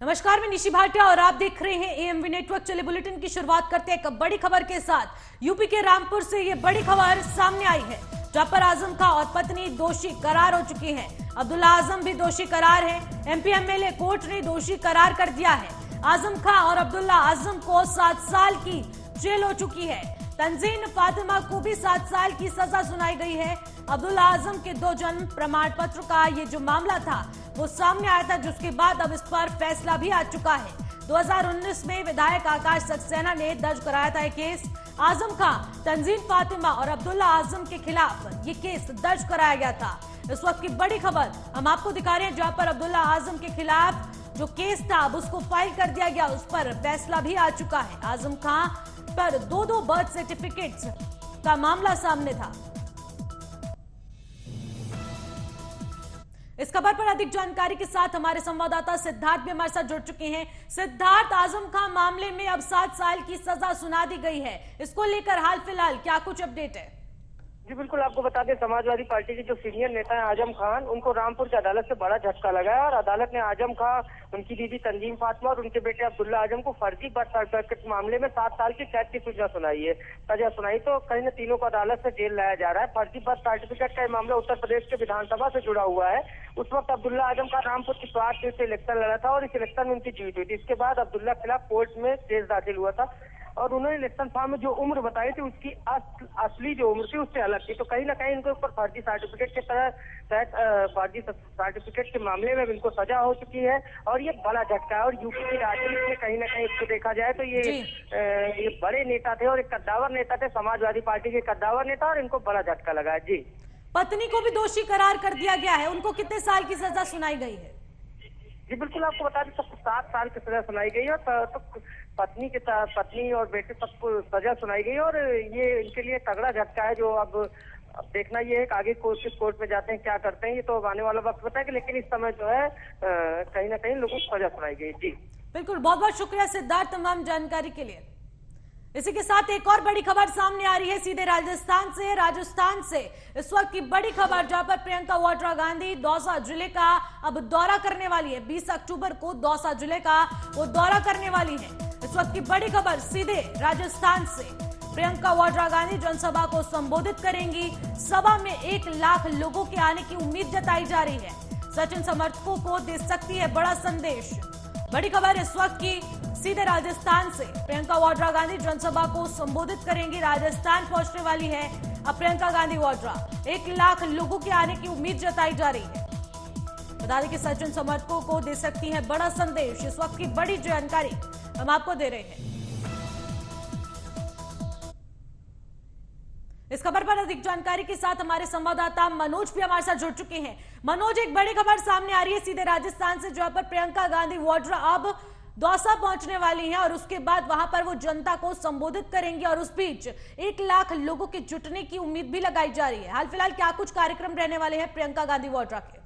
नमस्कार, मैं निशी भाटिया और आप देख रहे हैं एएमवी नेटवर्क। चले बुलेटिन की शुरुआत करते हैं एक बड़ी खबर के साथ। यूपी के रामपुर से ये बड़ी खबर सामने आई है, जहां पर आजम खां और पत्नी दोषी करार हो चुकी हैं। अब्दुल्ला आजम भी दोषी करार है। एमपी एमएलए कोर्ट ने दोषी करार कर दिया है। आजम खां और अब्दुल्ला आजम को 7 साल की जेल हो चुकी है। तंजीन फातिमा को भी 7 साल की सजा सुनाई गई है। अब्दुल्ला आजम के 2 जन्म प्रमाण पत्र का ये जो मामला था वो सामने आया था, जिसके बाद अब इस पर फैसला भी आ चुका है। 2019 में विधायक आकाश सक्सेना ने दर्ज कराया था केस। आजम खां, तंजीन फातिमा और अब्दुल्ला आजम के खिलाफ ये केस दर्ज कराया गया था। इस वक्त की बड़ी खबर हम आपको दिखा रहे हैं, जहां पर अब्दुल्ला आजम के खिलाफ जो केस था अब उसको फाइल कर दिया गया, उस पर फैसला भी आ चुका है। आजम खां पर 2 बर्थ सर्टिफिकेट्स का मामला सामने था। इस खबर पर अधिक जानकारी के साथ हमारे संवाददाता सिद्धार्थ भी हमारे साथ जुड़ चुके हैं। सिद्धार्थ, आजम खां मामले में अब 7 साल की सजा सुना दी गई है, इसको लेकर हाल फिलहाल क्या कुछ अपडेट है? जी बिल्कुल, आपको बता दें, समाजवादी पार्टी के जो सीनियर नेता हैं आजम खान, उनको रामपुर की अदालत से बड़ा झटका लगा है और अदालत ने आजम खान, उनकी बीवी तंजीम फातिमा और उनके बेटे अब्दुल्ला आजम को फर्जी बर्थ सर्टिफिकेट के मामले में 7 साल की कैद की सजा सुनाई। तो कहीं न तीनों को अदालत से जेल लाया जा रहा है। फर्जी बर्थ सर्टिफिकेट का मामला उत्तर प्रदेश के विधानसभा से जुड़ा हुआ है। उस वक्त अब्दुल्ला आजम का रामपुर की स्वार सीट से इलेक्शन लड़ा था और इस इलेक्शन में उनकी जीत हुई थी। इसके बाद अब्दुल्ला के खिलाफ कोर्ट में केस दाखिल हुआ था और उन्होंने इलेक्शन फॉर्म में जो उम्र बताई थी उसकी असली जो उम्र थी उससे अलग थी। तो कहीं ना कहीं इनके ऊपर फर्जी सर्टिफिकेट के तहत फर्जी सर्टिफिकेट के मामले में इनको सजा हो चुकी है और ये बड़ा झटका है। और यूपी की राजनीति में कहीं ना कहीं इसको देखा जाए तो ये बड़े नेता थे और एक कद्दावर नेता थे, समाजवादी पार्टी के कद्दावर नेता, और इनको बड़ा झटका लगा है। जी, पत्नी को भी दोषी करार कर दिया गया है, उनको कितने साल की सजा सुनाई गई है? जी बिल्कुल, आपको बता दें सबको 7 साल की सजा सुनाई गई है। तो पत्नी और बेटे सबको सजा सुनाई गई और ये इनके लिए तगड़ा झटका है। जो अब देखना ये है कि आगे किस कोर्ट में जाते हैं, क्या करते हैं, ये तो आने वाला वक्त बताएगा। लेकिन इस समय जो है कहीं ना कहीं लोगों को सजा सुनाई गई। जी बिल्कुल, बहुत बहुत शुक्रिया सिद्धार्थ तमाम जानकारी के लिए। इसी के साथ एक और बड़ी खबर सामने आ रही है सीधे राजस्थान से इस वक्त की बड़ी खबर, जहां पर प्रियंका वाड्रा गांधी दौसा जिले का अब दौरा करने वाली है। 20 अक्टूबर को दौसा जिले का वो दौरा करने वाली है। इस वक्त की बड़ी खबर सीधे राजस्थान से, प्रियंका वाड्रा गांधी जनसभा को संबोधित करेंगी। सभा में 1 लाख लोगों के आने की उम्मीद जताई जा रही है। सचिन समर्थकों को दे सकती है बड़ा संदेश। बड़ी खबर इस वक्त की सीधे राजस्थान से, प्रियंका वाड्रा गांधी जनसभा को संबोधित करेंगी। राजस्थान पहुंचने वाली है अब प्रियंका गांधी वाड्रा। 1 लाख लोगों के आने की उम्मीद जताई जा रही है। बता दें कि सचिन समर्थकों को दे सकती है बड़ा संदेश। इस वक्त की बड़ी जानकारी हम आपको दे रहे हैं। इस खबर पर अधिक जानकारी के साथ हमारे संवाददाता मनोज भी हमारे साथ जुड़ चुके हैं। मनोज, एक बड़ी खबर सामने आ रही है सीधे राजस्थान से, जहां पर प्रियंका गांधी वाड्रा अब दौसा पहुंचने वाली हैं और उसके बाद वहां पर वो जनता को संबोधित करेंगी और उस बीच 1 लाख लोगों के जुटने की उम्मीद भी लगाई जा रही है। हाल फिलहाल क्या कुछ कार्यक्रम रहने वाले हैं प्रियंका गांधी वाड्रा के?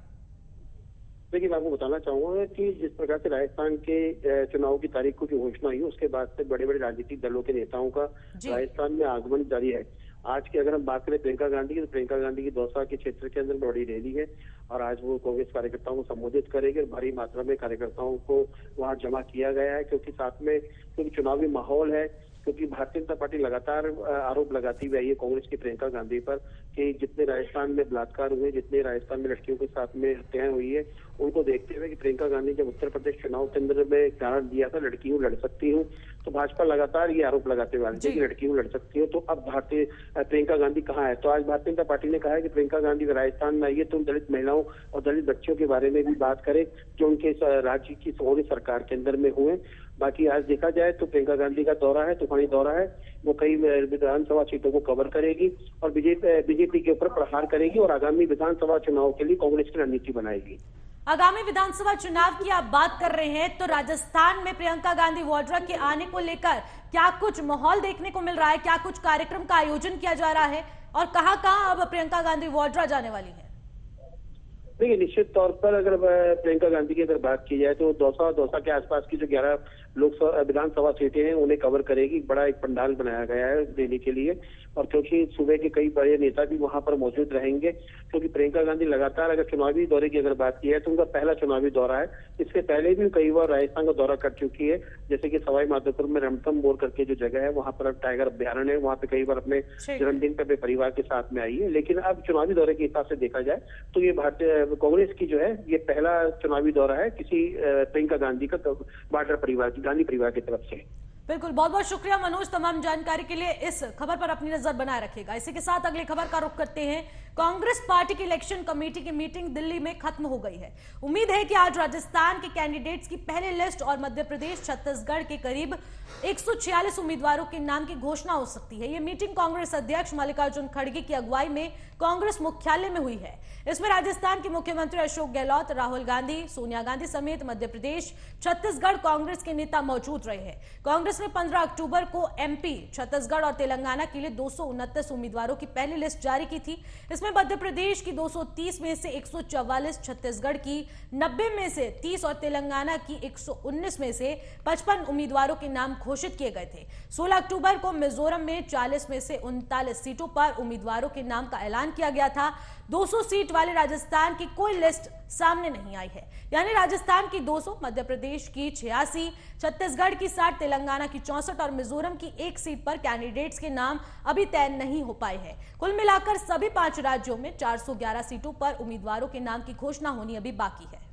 देखिए, मैं आपको बताना चाहूंगा कि जिस प्रकार से राजस्थान के चुनाव की तारीख को जो घोषणा हुई, उसके बाद से बड़े बड़े राजनीतिक दलों के नेताओं का राजस्थान में आगमन जारी है। आज की अगर हम बात करें प्रियंका गांधी की, तो प्रियंका गांधी की दौसा के क्षेत्र के अंदर बड़ी रैली है और आज वो कांग्रेस कार्यकर्ताओं को संबोधित करेंगे और भारी मात्रा में कार्यकर्ताओं को वहां जमा किया गया है। क्योंकि चुनावी माहौल है, क्योंकि भारतीय जनता पार्टी लगातार आरोप लगाती हुई आई है कांग्रेस की प्रियंका गांधी पर कि जितने राजस्थान में बलात्कार हुए, जितने राजस्थान में लड़कियों के साथ में हत्याएं हुई है, उनको देखते हुए कि प्रियंका गांधी जब उत्तर प्रदेश चुनाव केंद्र में कारण दिया था लड़की हूँ लड़ सकती हूँ, तो भाजपा लगातार ये आरोप लगाते हुए आ रही है कि लड़की हूँ लड़ सकती हूँ। तो अब प्रियंका गांधी कहाँ है? तो आज भारतीय जनता पार्टी ने कहा है कि प्रियंका गांधी राजस्थान में आइए, तुम दलित महिलाओं और दलित बच्चों के बारे में भी बात करें जो उनके राज्य की कांग्रेस सरकार के अंदर में हुए। बाकी आज देखा जाए तो प्रियंका गांधी का दौरा है, तूफानी दौरा है। वो कई विधानसभा सीटों को कवर करेगी और बीजेपी के ऊपर प्रहार करेगी और आगामी विधानसभा चुनाव के लिए कांग्रेस की रणनीति बनाएगी। आगामी विधानसभा चुनाव की आप बात कर रहे हैं, तो राजस्थान में प्रियंका गांधी वाड्रा के आने को लेकर क्या कुछ माहौल देखने को मिल रहा है? क्या कुछ कार्यक्रम का आयोजन किया जा रहा है और कहां-कहां अब प्रियंका गांधी वाड्रा जाने वाली है? देखिए, निश्चित तौर पर अगर प्रियंका गांधी की अगर बात की जाए तो दौसा के आसपास की जो 11 लोकसभा विधानसभा सीटें हैं उन्हें कवर करेगी। बड़ा एक पंडाल बनाया गया है देने के लिए, और क्योंकि सूबे के कई बड़े नेता भी वहां पर मौजूद रहेंगे, क्योंकि प्रियंका गांधी लगातार अगर चुनावी दौरे की अगर बात की है तो उनका पहला चुनावी दौरा है। इससे पहले भी कई बार राजस्थान का दौरा कर चुकी है, जैसे कि सवाई माधोपुर में रणथंभौर करके जो जगह है वहां पर टाइगर अभ्यारण्य है, वहां पे कई बार अपने जन्मदिन पर अपने परिवार के साथ में आई है। लेकिन अब चुनावी दौरे के हिसाब से देखा जाए तो ये भारतीय कांग्रेस की जो है ये पहला चुनावी दौरा है किसी प्रियंका गांधी का वाड्रा परिवार की, गांधी परिवार की तरफ से। बिल्कुल, बहुत बहुत शुक्रिया मनोज, तमाम जानकारी के लिए। इस खबर पर अपनी नजर बनाए रखेगा। इसी के साथ अगली खबर का रुख करते हैं। कांग्रेस पार्टी की इलेक्शन कमेटी की मीटिंग दिल्ली में खत्म हो गई है। उम्मीद है कि आज राजस्थान के कैंडिडेट्स की पहली लिस्ट और मध्य प्रदेश, छत्तीसगढ़ के करीब 146 उम्मीदवारों के नाम की घोषणा हो सकती है। ये मीटिंग कांग्रेस अध्यक्ष मल्लिकार्जुन खड़गे की अगुवाई में कांग्रेस मुख्यालय में हुई है। इसमें राजस्थान के मुख्यमंत्री अशोक गहलोत, राहुल गांधी, सोनिया गांधी समेत मध्य प्रदेश, छत्तीसगढ़ कांग्रेस के नेता मौजूद रहे हैं। कांग्रेस ने 15 अक्टूबर को एमपी, छत्तीसगढ़ और तेलंगाना के लिए 229 उम्मीदवारों की पहली लिस्ट जारी की थी। इसमें मध्य प्रदेश की 230 में से 144, छत्तीसगढ़ की 90 में से 30 और तेलंगाना की 119 में से 55 उम्मीदवारों के नाम घोषित किए गए थे। 16 अक्टूबर को मिजोरम में 40 में से 39 सीटों पर उम्मीदवारों के नाम का ऐलान किया गया था। 200 सीट वाले राजस्थान की कोई लिस्ट सामने नहीं आई है, यानी राजस्थान की 200, मध्य प्रदेश की 86, छत्तीसगढ़ की 60, तेलंगाना की 64 और मिजोरम की 1 सीट पर कैंडिडेट्स के नाम अभी तय नहीं हो पाए हैं। कुल मिलाकर सभी 5 राज्यों में 411 सीटों पर उम्मीदवारों के नाम की घोषणा होनी अभी बाकी है।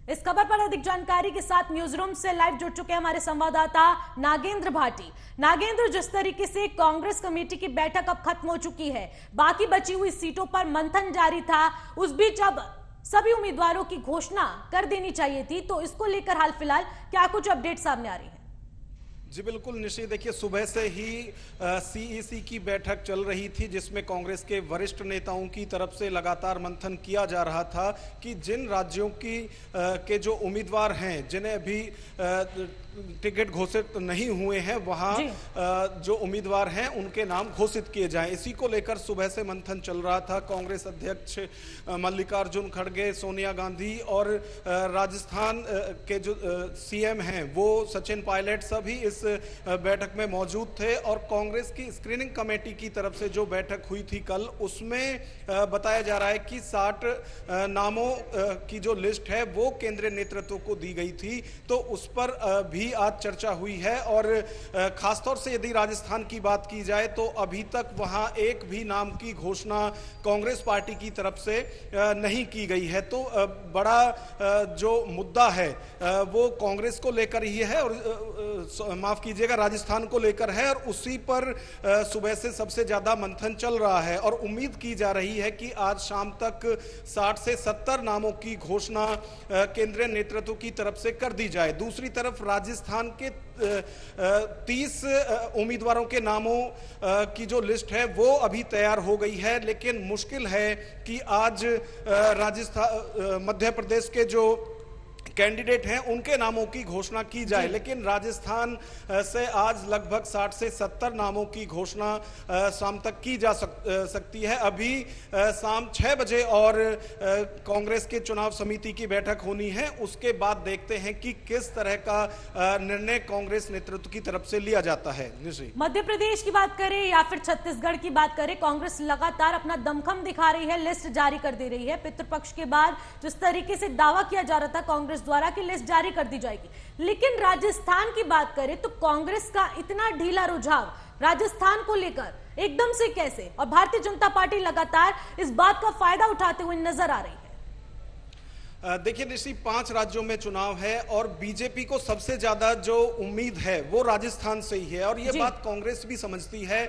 इस खबर पर अधिक जानकारी के साथ न्यूज रूम से लाइव जुड़ चुके हैं हमारे संवाददाता नागेंद्र भाटी। नागेंद्र, जिस तरीके से कांग्रेस कमेटी की बैठक अब खत्म हो चुकी है, बाकी बची हुई सीटों पर मंथन जारी था, उस बीच अब सभी उम्मीदवारों की घोषणा कर देनी चाहिए थी, तो इसको लेकर हाल फिलहाल क्या कुछ अपडेट सामने आ रही है? जी बिल्कुल निश्चित, देखिए सुबह से ही सीईसी की बैठक चल रही थी, जिसमें कांग्रेस के वरिष्ठ नेताओं की तरफ से लगातार मंथन किया जा रहा था कि जिन राज्यों की के जो उम्मीदवार हैं, जिन्हें अभी टिकट घोषित नहीं हुए हैं, वहां जो उम्मीदवार हैं उनके नाम घोषित किए जाएं। इसी को लेकर सुबह से मंथन चल रहा था। कांग्रेस अध्यक्ष मल्लिकार्जुन खड़गे, सोनिया गांधी और राजस्थान के जो सीएम हैं वो सचिन पायलट, सभी इस बैठक में मौजूद थे। और कांग्रेस की स्क्रीनिंग कमेटी की तरफ से जो बैठक हुई थी कल, उसमें बताया जा रहा है कि 60 नामों की जो लिस्ट है वो केंद्रीय नेतृत्व को दी गई थी, तो उस पर भी आज चर्चा हुई है। और खासतौर से यदि राजस्थान की बात की जाए तो अभी तक वहां एक भी नाम की घोषणा कांग्रेस पार्टी की तरफ से नहीं की गई है। तो बड़ा जो मुद्दा है वो कांग्रेस को लेकर ही है, और माफ कीजिएगा राजस्थान को लेकर है, और उसी पर सुबह से सबसे ज्यादा मंथन चल रहा है। और उम्मीद की जा रही है कि आज शाम तक 60 से 70 नामों की घोषणा केंद्रीय नेतृत्व की तरफ से कर दी जाए। दूसरी तरफ राजस्थान के 30 उम्मीदवारों के नामों की जो लिस्ट है वो अभी तैयार हो गई है, लेकिन मुश्किल है कि आज राजस्थान मध्य प्रदेश के जो कैंडिडेट हैं उनके नामों की घोषणा की जाए। लेकिन राजस्थान से आज लगभग 60 से 70 नामों की घोषणा शाम तक की जा सकती है। अभी शाम 6 बजे और कांग्रेस के चुनाव समिति की बैठक होनी है, उसके बाद देखते हैं कि किस तरह का निर्णय कांग्रेस नेतृत्व की तरफ से लिया जाता है। मध्य प्रदेश की बात करें या फिर छत्तीसगढ़ की बात करें, कांग्रेस लगातार अपना दमखम दिखा रही है, लिस्ट जारी कर दे रही है। पितृपक्ष के बाद जिस तरीके से दावा किया जा रहा था कांग्रेस द्वारा की लिस्ट जारी कर दी जाएगी, लेकिन राजस्थान की बात करें तो कांग्रेस का इतना ढीला रुझान राजस्थान को लेकर एकदम से कैसे, और भारतीय जनता पार्टी लगातार इस बात का फायदा उठाते हुए नजर आ रही है। देखिए निश्चित 5 राज्यों में चुनाव है और बीजेपी को सबसे ज्यादा जो उम्मीद है वो राजस्थान से ही है, और ये बात कांग्रेस भी समझती है।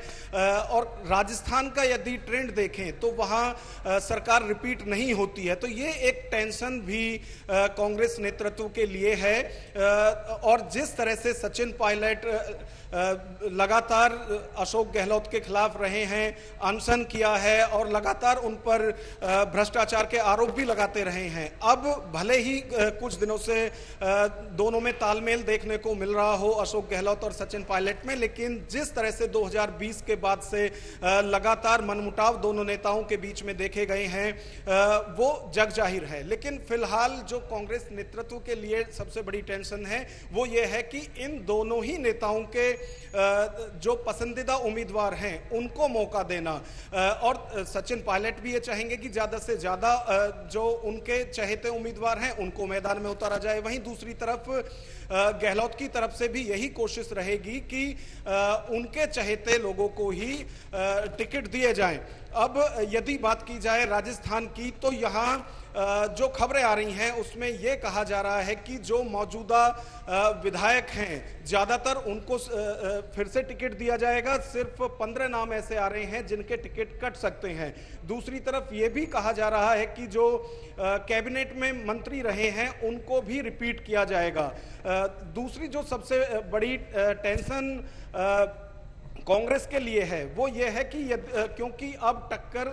और राजस्थान का यदि ट्रेंड देखें तो वहां सरकार रिपीट नहीं होती है, तो ये एक टेंशन भी कांग्रेस नेतृत्व के लिए है। और जिस तरह से सचिन पायलट लगातार अशोक गहलोत के खिलाफ रहे हैं, अनशन किया है और लगातार उन पर भ्रष्टाचार के आरोप भी लगाते रहे हैं, अब अब भले ही कुछ दिनों से दोनों में तालमेल देखने को मिल रहा हो अशोक गहलोत और सचिन पायलट में, लेकिन जिस तरह से 2020 के बाद से लगातार मनमुटाव दोनों नेताओं के बीच में देखे गए हैं वो जग जाहिर है। लेकिन फिलहाल जो कांग्रेस नेतृत्व के लिए सबसे बड़ी टेंशन है वो ये है कि इन दोनों ही नेताओं के जो पसंदीदा उम्मीदवार हैं उनको मौका देना, और सचिन पायलट भी ये चाहेंगे कि ज्यादा से ज्यादा जो उनके चहेते उम्मीदवार हैं उनको मैदान में उतारा जाए। वहीं दूसरी तरफ गहलोत की तरफ से भी यही कोशिश रहेगी कि उनके चहेते लोगों को ही टिकट दिए जाएं। अब यदि बात की जाए राजस्थान की, तो यहाँ जो खबरें आ रही हैं उसमें यह कहा जा रहा है कि जो मौजूदा विधायक हैं ज्यादातर उनको फिर से टिकट दिया जाएगा। सिर्फ 15 नाम ऐसे आ रहे हैं जिनके टिकट कट सकते हैं। दूसरी तरफ यह भी कहा जा रहा है कि जो कैबिनेट में मंत्री रहे हैं उनको भी रिपीट किया जाएगा। दूसरी जो सबसे बड़ी टेंशन कांग्रेस के लिए है वो ये है कि क्योंकि अब टक्कर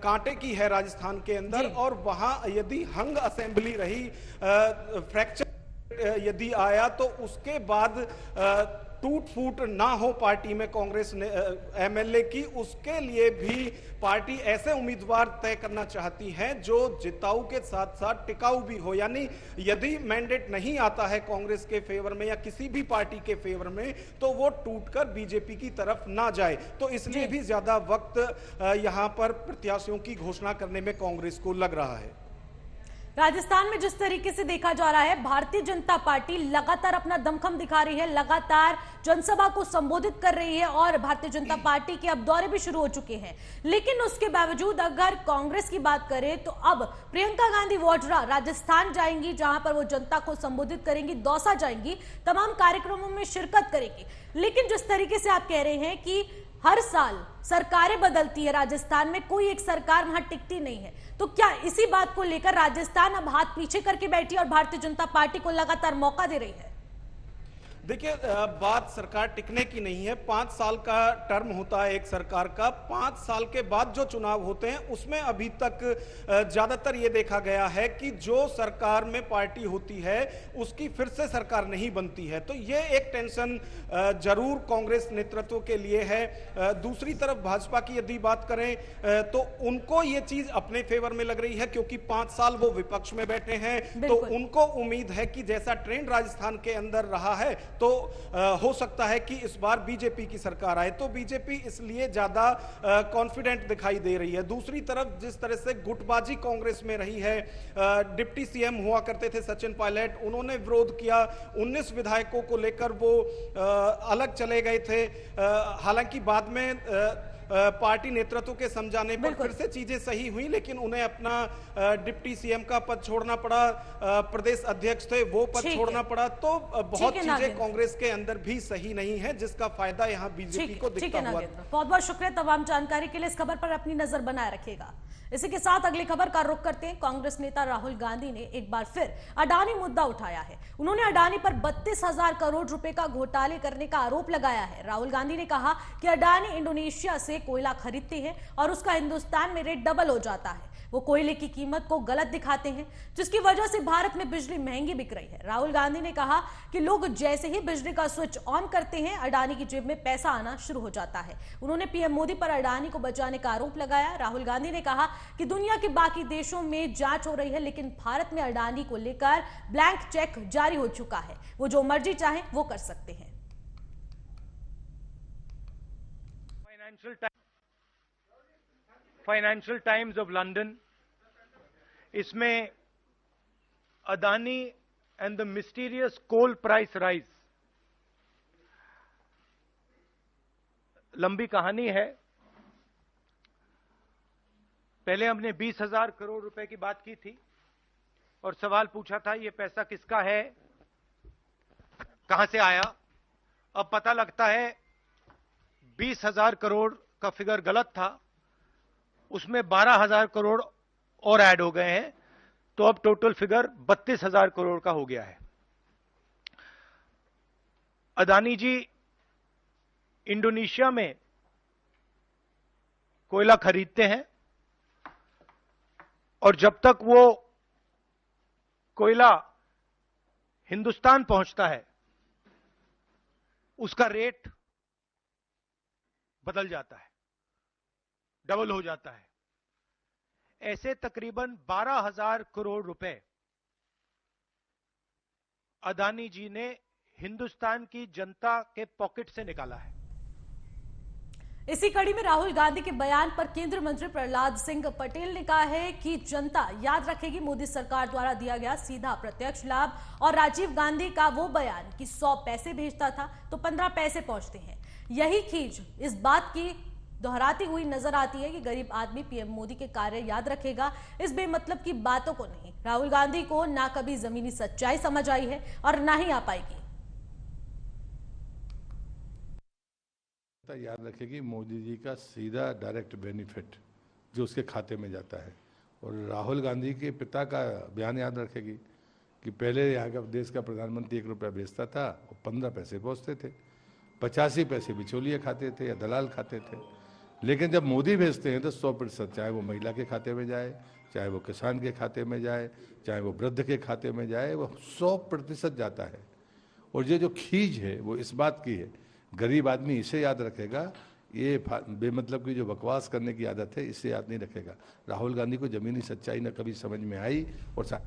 कांटे की है राजस्थान के अंदर, और वहां यदि हंग असेंबली रही, फ्रैक्चर यदि आया, तो उसके बाद टूट फूट ना हो पार्टी में कांग्रेस ने एमएलए की, उसके लिए भी पार्टी ऐसे उम्मीदवार तय करना चाहती है जो जिताऊ के साथ साथ टिकाऊ भी हो। यानी यदि मैंडेट नहीं आता है कांग्रेस के फेवर में या किसी भी पार्टी के फेवर में, तो वो टूटकर बीजेपी की तरफ ना जाए। तो इसलिए भी ज्यादा वक्त यहां पर प्रत्याशियों की घोषणा करने में कांग्रेस को लग रहा है। राजस्थान में जिस तरीके से देखा जा रहा है, भारतीय जनता पार्टी लगातार अपना दमखम दिखा रही है, लगातार जनसभा को संबोधित कर रही है और भारतीय जनता पार्टी के अब दौरे भी शुरू हो चुके हैं। लेकिन उसके बावजूद अगर कांग्रेस की बात करें तो अब प्रियंका गांधी वाड्रा राजस्थान जाएंगी, जहां पर वो जनता को संबोधित करेंगी, दौसा जाएंगी, तमाम कार्यक्रमों में शिरकत करेंगी। लेकिन जिस तरीके से आप कह रहे हैं कि हर साल सरकारें बदलती है राजस्थान में, कोई एक सरकार वहां टिकती नहीं है, तो क्या इसी बात को लेकर राजस्थान अब हाथ पीछे करके बैठी और भारतीय जनता पार्टी को लगातार मौका दे रही है? देखिए, बात सरकार टिकने की नहीं है। 5 साल का टर्म होता है एक सरकार का। 5 साल के बाद जो चुनाव होते हैं उसमें अभी तक ज्यादातर ये देखा गया है कि जो सरकार में पार्टी होती है उसकी फिर से सरकार नहीं बनती है। तो ये एक टेंशन जरूर कांग्रेस नेतृत्व के लिए है। दूसरी तरफ भाजपा की यदि बात करें तो उनको ये चीज अपने फेवर में लग रही है, क्योंकि 5 साल वो विपक्ष में बैठे हैं। तो उनको उम्मीद है कि जैसा ट्रेंड राजस्थान के अंदर रहा है तो हो सकता है कि इस बार बीजेपी की सरकार आए। तो बीजेपी इसलिए ज्यादा कॉन्फिडेंट दिखाई दे रही है। दूसरी तरफ जिस तरह से गुटबाजी कांग्रेस में रही है, डिप्टी सीएम हुआ करते थे सचिन पायलट, उन्होंने विरोध किया। 19 विधायकों को लेकर वो अलग चले गए थे। हालांकि बाद में पार्टी नेतृत्व के समझाने पर फिर से चीजें सही हुई, लेकिन उन्हें अपना डिप्टी सीएम का पद छोड़ना पड़ा। प्रदेश अध्यक्ष थे, वो पद छोड़ना पड़ा। तो बहुत चीजें कांग्रेस के अंदर भी सही नहीं है, जिसका फायदा यहाँ बीजेपी को दिखता हुआ। बहुत बहुत शुक्रिया तमाम जानकारी के लिए। इस खबर पर अपनी नजर बनाए रखेगा। इसी के साथ अगली खबर का रुख करते हैं। कांग्रेस नेता राहुल गांधी ने एक बार फिर अडानी मुद्दा उठाया है। उन्होंने अडानी पर 32,000 करोड़ रुपए का घोटाले करने का आरोप लगाया है। राहुल गांधी ने कहा कि अडानी इंडोनेशिया से कोयला खरीदते हैं और उसका हिंदुस्तान में रेट डबल हो जाता है। वो कोयले की कीमत को गलत दिखाते हैं, जिसकी वजह से भारत में बिजली महंगी बिक रही है। राहुल गांधी ने कहा कि लोग जैसे ही बिजली का स्विच ऑन करते हैं, अडानी की जेब में पैसा आना शुरू हो जाता है। उन्होंने पीएम मोदी पर अडानी को बचाने का आरोप लगाया। राहुल गांधी ने कहा कि दुनिया के बाकी देशों में जांच हो रही है, लेकिन भारत में अडानी को लेकर ब्लैंक चेक जारी हो चुका है। वो जो मर्जी चाहे वो कर सकते हैं। फाइनेंशियल टाइम्स ऑफ लंदन, इसमें Adani and the mysterious coal price rise, लंबी कहानी है। पहले हमने 20,000 करोड़ रुपए की बात की थी और सवाल पूछा था ये पैसा किसका है, कहां से आया। अब पता लगता है 20,000 करोड़ का फिगर गलत था, उसमें 12,000 करोड़ और ऐड हो गए हैं, तो अब टोटल फिगर 32,000 करोड़ का हो गया है। अदानी जी इंडोनेशिया में कोयला खरीदते हैं और जब तक वो कोयला हिंदुस्तान पहुंचता है उसका रेट बदल जाता है, डबल हो जाता है। ऐसे तकरीबन 12,000 करोड़ रुपए अदानी जी ने हिंदुस्तान की जनता के पॉकेट से निकाला है। इसी कड़ी में राहुल गांधी के बयान पर केंद्रीय मंत्री प्रहलाद सिंह पटेल ने कहा है कि जनता याद रखेगी मोदी सरकार द्वारा दिया गया सीधा प्रत्यक्ष लाभ, और राजीव गांधी का वो बयान कि 100 पैसे भेजता था तो 15 पैसे पहुंचते हैं। यही खींच इस बात की दोहराती हुई नजर आती है कि गरीब आदमी पीएम मोदी के कार्य याद रखेगा, इस बेमतलब की बातों को नहीं। राहुल गांधी को ना कभी जमीनी सच्चाई समझ आई है और ना ही आ पाएगी। याद रखेगी मोदी जी का सीधा डायरेक्ट बेनिफिट जो उसके खाते में जाता है, और राहुल गांधी के पिता का बयान याद रखेगी कि पहले यहाँ का देश का प्रधानमंत्री 1 रुपया भेजता था और 15 पैसे पहुँचते थे, 85 पैसे बिचौलिए खाते थे या दलाल खाते थे। लेकिन जब मोदी भेजते हैं तो 100%, चाहे वो महिला के खाते में जाए, चाहे वो किसान के खाते में जाए, चाहे वो वृद्ध के खाते में जाए, वो 100% जाता है। और ये जो खींच है वो इस बात की है, गरीब आदमी इसे याद रखेगा, ये बेमतलब की जो बकवास करने की आदत है इसे याद नहीं रखेगा। राहुल गांधी को जमीनी सच्चाई न कभी समझ में आई। और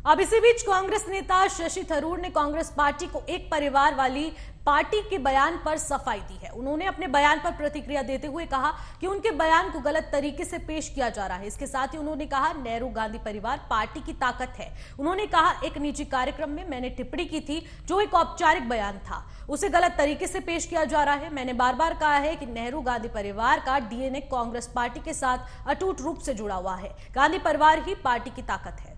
अब इसी बीच कांग्रेस नेता शशि थरूर ने कांग्रेस पार्टी को एक परिवार वाली पार्टी के बयान पर सफाई दी है। उन्होंने अपने बयान पर प्रतिक्रिया देते हुए कहा कि उनके बयान को गलत तरीके से पेश किया जा रहा है। इसके साथ ही उन्होंने कहा नेहरू गांधी परिवार पार्टी की ताकत है। उन्होंने कहा एक निजी कार्यक्रम में मैंने टिप्पणी की थी जो एक औपचारिक बयान था, उसे गलत तरीके से पेश किया जा रहा है। मैंने बार बार कहा है कि नेहरू गांधी परिवार का डीएनए कांग्रेस पार्टी के साथ अटूट रूप से जुड़ा हुआ है। गांधी परिवार ही पार्टी की ताकत है।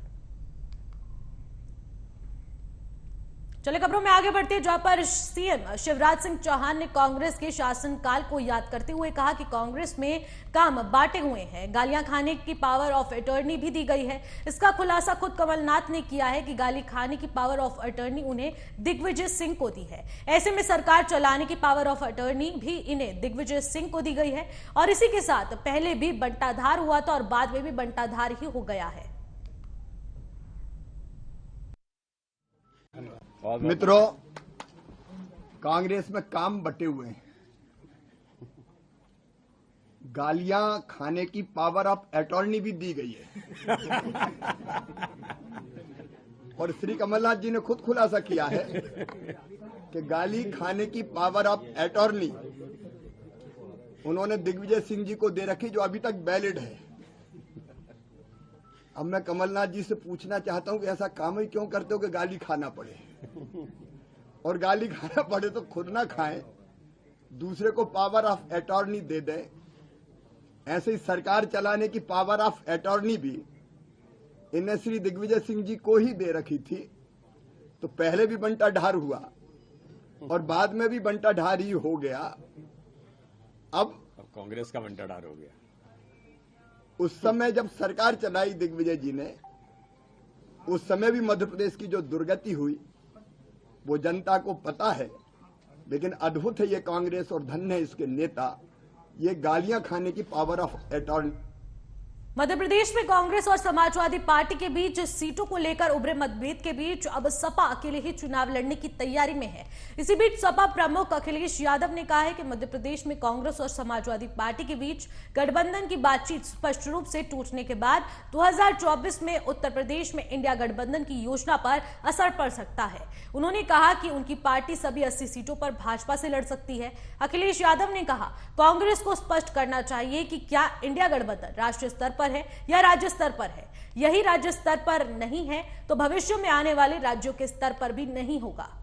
चले खबरों में आगे बढ़ते हैं, जहां पर सीएम शिवराज सिंह चौहान ने कांग्रेस के शासनकाल को याद करते हुए कहा कि कांग्रेस में काम बांटे हुए हैं, गालियां खाने की पावर ऑफ अटॉर्नी भी दी गई है। इसका खुलासा खुद कमलनाथ ने किया है कि गाली खाने की पावर ऑफ अटॉर्नी उन्हें दिग्विजय सिंह को दी है। ऐसे में सरकार चलाने की पावर ऑफ अटॉर्नी भी इन्हें दिग्विजय सिंह को दी गई है। और इसी के साथ पहले भी बंटाधार हुआ था और बाद में भी बंटाधार ही हो गया है। मित्रों, कांग्रेस में काम बटे हुए हैं, गालियां खाने की पावर ऑफ अटॉर्नी भी दी गई है। और श्री कमलनाथ जी ने खुद खुलासा किया है कि गाली खाने की पावर ऑफ अटॉर्नी उन्होंने दिग्विजय सिंह जी को दे रखी, जो अभी तक वैलिड है। अब मैं कमलनाथ जी से पूछना चाहता हूं कि ऐसा काम ही क्यों करते हो कि गाली खाना पड़े, और गाली खाना पड़े तो खुद ना खाएं, दूसरे को पावर ऑफ अटॉर्नी दे दें। ऐसे ही सरकार चलाने की पावर ऑफ अटॉर्नी भी इन्हें श्री दिग्विजय सिंह जी को ही दे रखी थी। तो पहले भी बंटाढार हुआ और बाद में भी बंटाढार ही हो गया। अब कांग्रेस का बंटाढार हो गया। उस समय जब सरकार चलाई दिग्विजय जी ने, उस समय भी मध्य प्रदेश की जो दुर्गति हुई वो जनता को पता है। लेकिन अद्भुत है ये कांग्रेस और धन्य है इसके नेता, ये गालियां खाने की power of attorney. Madhya Pradesh में कांग्रेस और समाजवादी पार्टी के बीच सीटों को लेकर उभरे मतभेद के बीच अब सपा अकेले ही चुनाव लड़ने की तैयारी में है। इसी बीच सपा प्रमुख अखिलेश यादव ने कहा है कि मध्य प्रदेश में कांग्रेस और समाजवादी पार्टी के बीच गठबंधन की बातचीत स्पष्ट रूप से टूटने के बाद 2024 में उत्तर प्रदेश में इंडिया गठबंधन की योजना पर असर पड़ सकता है। उन्होंने कहा कि उनकी पार्टी सभी 80 सीटों पर भाजपा से लड़ सकती है। अखिलेश यादव ने कहा कांग्रेस को स्पष्ट करना चाहिए कि क्या इंडिया गठबंधन राष्ट्रीय स्तर पर है या राज्य स्तर पर है। यही राज्य स्तर पर नहीं है तो भविष्य में आने वाले राज्यों के स्तर पर भी नहीं होगा।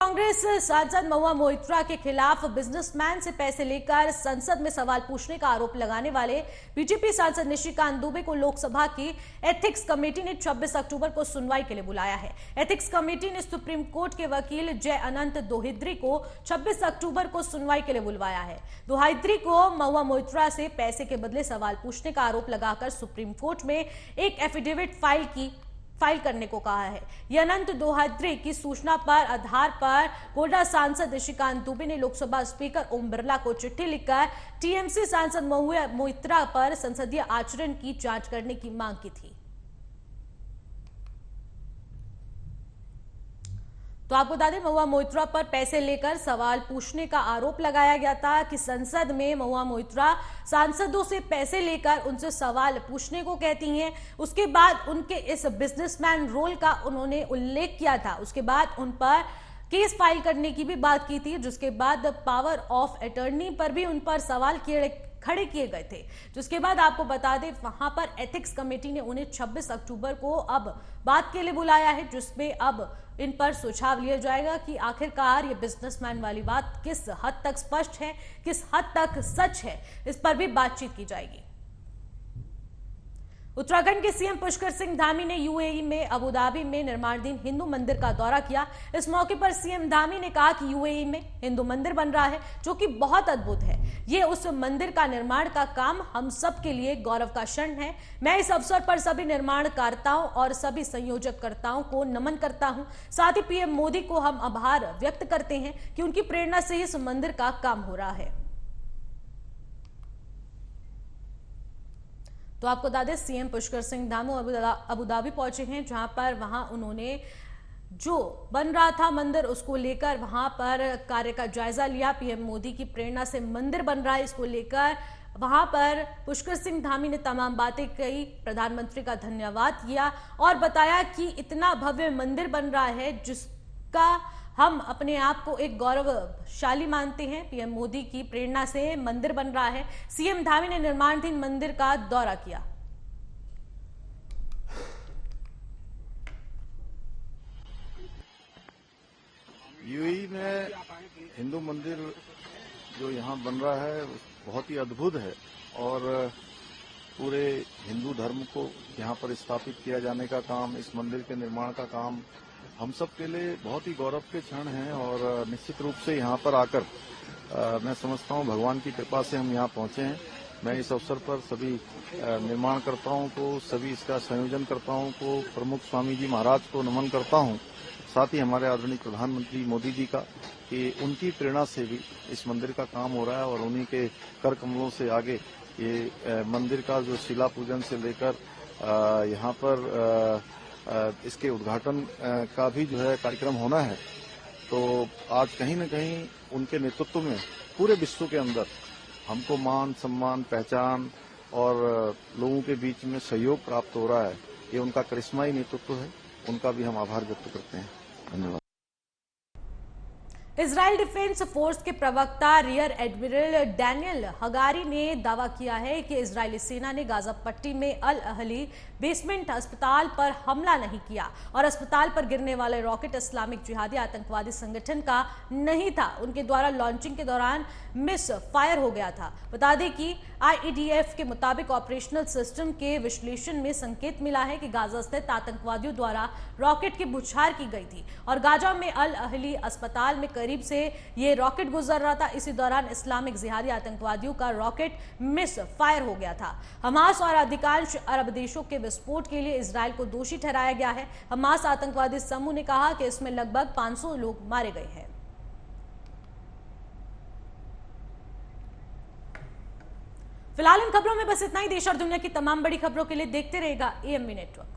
कांग्रेस सांसद महुआ मोइत्रा के खिलाफ बिजनेसमैन से पैसे लेकर संसद में सवाल पूछने का आरोप लगाने वाले बीजेपी सांसद निशिकांत दुबे को लोकसभा की एथिक्स कमेटी ने 26 अक्टूबर को सुनवाई के लिए बुलाया है। एथिक्स कमेटी ने सुप्रीम कोर्ट के वकील जय अनंत दोहिद्री को 26 अक्टूबर को सुनवाई के लिए बुलवाया है। दोहिद्री को महुआ मोइत्रा से पैसे के बदले सवाल पूछने का आरोप लगाकर सुप्रीम कोर्ट में एक एफिडेविट फाइल की फाइल करने को कहा है। ये अनंत दोहद्री की सूचना पर आधार पर कोटा सांसद ऋषिकांत दुबे ने लोकसभा स्पीकर ओम बिरला को चिट्ठी लिखकर टीएमसी सांसद महुआ मोइत्रा पर संसदीय आचरण की जांच करने की मांग की थी। तो आपको बता दें, महुआ मोइत्रा पर पैसे लेकर सवाल पूछने का आरोप लगाया गया था कि संसद में महुआ मोइत्रा सांसदों से पैसे लेकर उनसे सवाल पूछने को कहती हैं। उसके बाद उनके इस बिजनेसमैन रोल का उन्होंने उल्लेख किया था। उसके बाद उन पर केस फाइल करने की भी बात की थी, जिसके बाद पावर ऑफ अटॉर्नी पर भी उन पर सवाल खड़े किए गए थे। जिसके बाद आपको बता दें, वहां पर एथिक्स कमेटी ने उन्हें 26 अक्टूबर को अब बात के लिए बुलाया है, जिसमें अब इन पर सुझाव लिया जाएगा कि आखिरकार ये बिजनेसमैन वाली बात किस हद तक स्पष्ट है, किस हद तक सच है, इस पर भी बातचीत की जाएगी। उत्तराखंड के सीएम पुष्कर सिंह धामी ने यूएई में अबुधाबी में निर्माणाधीन हिंदू मंदिर का दौरा किया। इस मौके पर सीएम धामी ने कहा कि यूएई में हिंदू मंदिर बन रहा है, जो कि बहुत अद्भुत है। ये उस मंदिर का निर्माण का काम हम सब के लिए गौरव का क्षण है। मैं इस अवसर पर सभी निर्माणकर्ताओं और सभी संयोजककर्ताओं को नमन करता हूं। साथ ही पीएम मोदी को हम आभार व्यक्त करते हैं कि उनकी प्रेरणा से इस मंदिर का काम हो रहा है। तो आपको बता दें, सीएम पुष्कर सिंह धामी अबुधाबी पहुंचे हैं, जहां पर वहां उन्होंने जो बन रहा था मंदिर उसको लेकर वहां पर कार्य का जायजा लिया। पीएम मोदी की प्रेरणा से मंदिर बन रहा है, इसको लेकर वहां पर पुष्कर सिंह धामी ने तमाम बातें कही, प्रधानमंत्री का धन्यवाद किया और बताया कि इतना भव्य मंदिर बन रहा है जिसका हम अपने आप को एक गौरवशाली मानते हैं। पीएम मोदी की प्रेरणा से मंदिर बन रहा है। सीएम धामी ने निर्माणाधीन मंदिर का दौरा किया। यूएई में हिंदू मंदिर जो यहाँ बन रहा है बहुत ही अद्भुत है और पूरे हिंदू धर्म को यहाँ पर स्थापित किया जाने का काम, इस मंदिर के निर्माण का काम हम सब के लिए बहुत ही गौरव के क्षण हैं और निश्चित रूप से यहाँ पर आकर मैं समझता हूँ भगवान की कृपा से हम यहाँ पहुंचे हैं। मैं इस अवसर पर सभी निर्माणकर्ताओं को, सभी इसका संयोजनकर्ताओं को, प्रमुख स्वामी जी महाराज को नमन करता हूँ। साथ ही हमारे आदरणीय प्रधानमंत्री मोदी जी का, कि उनकी प्रेरणा से भी इस मंदिर का काम हो रहा है और उन्हीं के कर कमलों से आगे ये मंदिर का जो शिला पूजन से लेकर यहाँ पर इसके उद्घाटन का भी जो है कार्यक्रम होना है। तो आज कहीं न कहीं उनके नेतृत्व में पूरे विश्व के अंदर हमको मान, सम्मान, पहचान और लोगों के बीच में सहयोग प्राप्त हो रहा है। ये उनका करिश्माई नेतृत्व है, उनका भी हम आभार व्यक्त करते हैं। धन्यवाद। इजराइल डिफेंस फोर्स के प्रवक्ता रियर एडमिरल डैनियल हगारी ने दावा किया है कि इजरायली सेना ने गाजा पट्टी में अल अहली बेसमेंट अस्पताल पर हमला नहीं किया और अस्पताल पर गिरने वाले रॉकेट इस्लामिक जिहादी आतंकवादी संगठन का नहीं था। उनके द्वारा लॉन्चिंग के दौरान मिस फायर हो गया था। बता दें कि आईईडीएफ के मुताबिक ऑपरेशनल सिस्टम के विश्लेषण में संकेत मिला है कि गाजा स्थित आतंकवादियों द्वारा रॉकेट की बौछार की गई थी और गाजा में अल अहली अस्पताल में करीब से ये रॉकेट गुजर रहा था। इसी दौरान इस्लामिक जिहादी आतंकवादियों का रॉकेट मिस फायर हो गया था। हमास और अधिकांश अरब देशों के विस्फोट के लिए इजराइल को दोषी ठहराया गया है। हमास आतंकवादी समूह ने कहा कि इसमें लगभग 500 लोग मारे गए हैं। फिलहाल इन खबरों में बस इतना ही। देश और दुनिया की तमाम बड़ी खबरों के लिए देखते रहेगा एएमवी नेटवर्क।